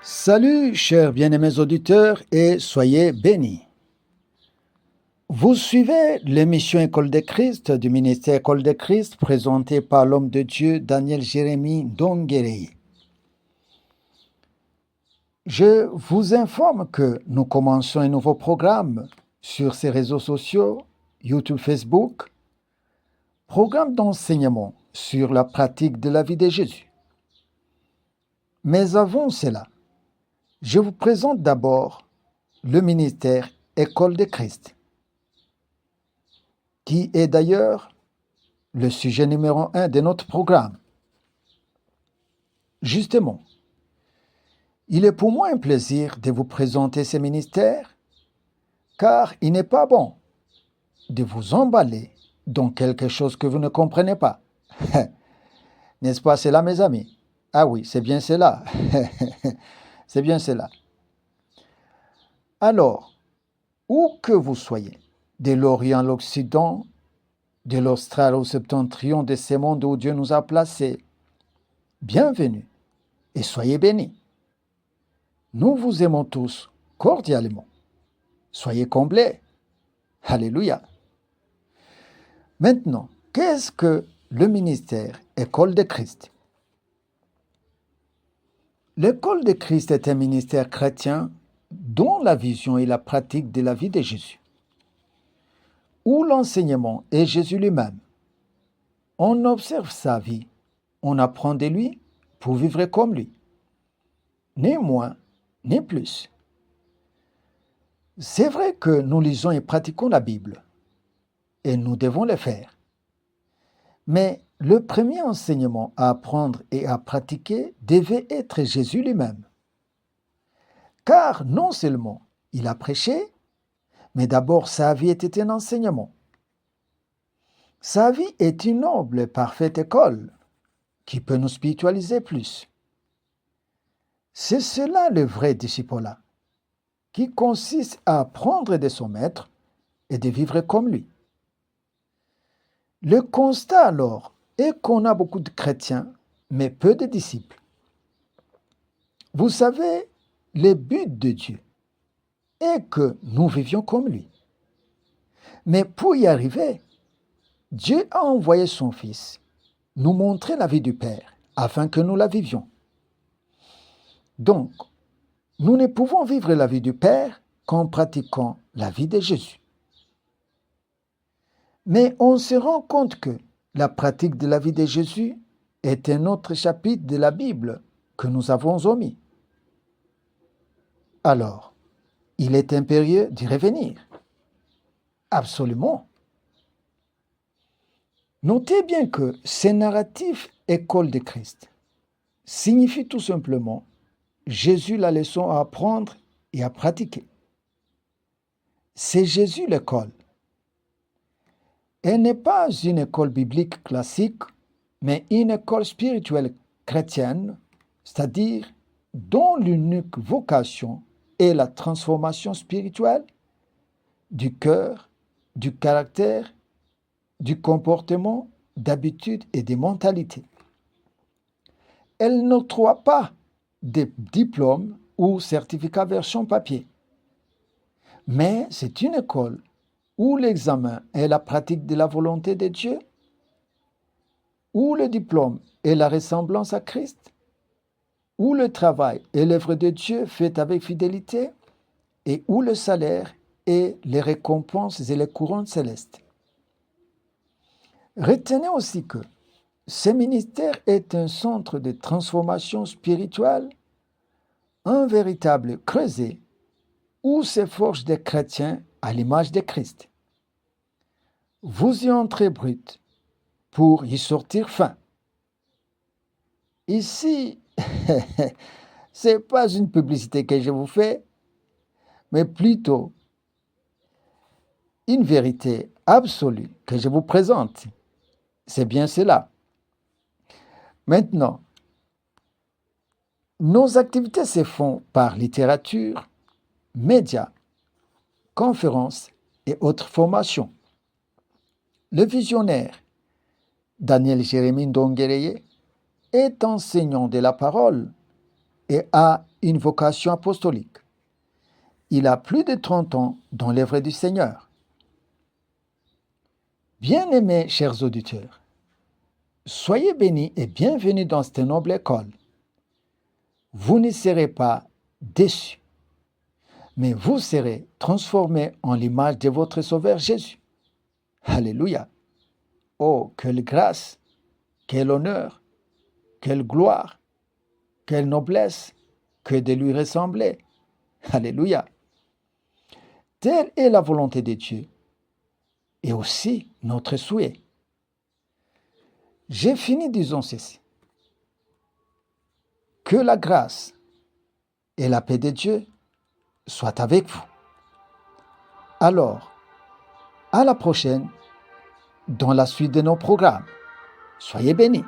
Salut, chers bien-aimés auditeurs, et soyez bénis. Vous suivez l'émission École de Christ du ministère École de Christ présentée par l'homme de Dieu Daniel Jérémie Ndonguéré. Je vous informe que nous commençons un nouveau programme sur ces réseaux sociaux, YouTube, Facebook, programme d'enseignement sur la pratique de la vie de Jésus. Mais avant cela, je vous présente d'abord le ministère École de Christ, qui est d'ailleurs le sujet numéro 1 de notre programme. Justement, il est pour moi un plaisir de vous présenter ce ministère, car il n'est pas bon de vous emballer dans quelque chose que vous ne comprenez pas. N'est-ce pas cela, mes amis? Ah oui, c'est bien cela. C'est bien cela. Alors, où que vous soyez, de l'Orient à l'Occident, de l'Australie au septentrion de ces mondes où Dieu nous a placés, bienvenue et soyez bénis. Nous vous aimons tous cordialement. Soyez comblés. Alléluia. Maintenant, qu'est-ce que le ministère École de Christ? L'École de Christ est un ministère chrétien dont la vision et la pratique de la vie de Jésus, où l'enseignement est Jésus lui-même. On observe sa vie, on apprend de lui pour vivre comme lui, ni moins ni plus. C'est vrai que nous lisons et pratiquons la Bible, et nous devons le faire. Mais le premier enseignement à apprendre et à pratiquer devait être Jésus lui-même. Car non seulement il a prêché, mais d'abord sa vie était un enseignement. Sa vie est une noble et parfaite école qui peut nous spiritualiser plus. C'est cela le vrai disciple-là, qui consiste à apprendre de son maître et de vivre comme lui. Le constat alors est qu'on a beaucoup de chrétiens, mais peu de disciples. Vous savez, le but de Dieu est que nous vivions comme lui. Mais pour y arriver, Dieu a envoyé son Fils nous montrer la vie du Père afin que nous la vivions. Donc, nous ne pouvons vivre la vie du Père qu'en pratiquant la vie de Jésus. Mais on se rend compte que la pratique de la vie de Jésus est un autre chapitre de la Bible que nous avons omis. Alors, il est impérieux d'y revenir. Absolument. Notez bien que ce narratif École de Christ signifie tout simplement Jésus la leçon à apprendre et à pratiquer. C'est Jésus l'école. Elle n'est pas une école biblique classique, mais une école spirituelle chrétienne, c'est-à-dire dont l'unique vocation est la transformation spirituelle du cœur, du caractère, du comportement, d'habitude et des mentalités. Elle n'octroie pas de diplôme ou certificat version papier, mais c'est une école où l'examen est la pratique de la volonté de Dieu, où le diplôme est la ressemblance à Christ, où le travail est l'œuvre de Dieu faite avec fidélité, et où le salaire est les récompenses et les couronnes célestes. Retenez aussi que ce ministère est un centre de transformation spirituelle, un véritable creuset où se forgent des chrétiens à l'image de Christ. Vous y entrez brut pour y sortir fin. Ici, ce n'est pas une publicité que je vous fais, mais plutôt une vérité absolue que je vous présente. C'est bien cela. Maintenant, nos activités se font par littérature, médias, conférences et autres formations. Le visionnaire Daniel Jérémie Ndonguéré est enseignant de la parole et a une vocation apostolique. Il a plus de 30 ans dans l'œuvre du Seigneur. Bien-aimés chers auditeurs, soyez bénis et bienvenus dans cette noble école. Vous ne serez pas déçus, mais vous serez transformés en l'image de votre Sauveur Jésus. Alléluia. Oh, quelle grâce, quel honneur, quelle gloire, quelle noblesse que de lui ressembler. Alléluia. Telle est la volonté de Dieu et aussi notre souhait. J'ai fini disant ceci. Que la grâce et la paix de Dieu soient avec vous. Alors, à la prochaine dans la suite de nos programmes. Soyez bénis.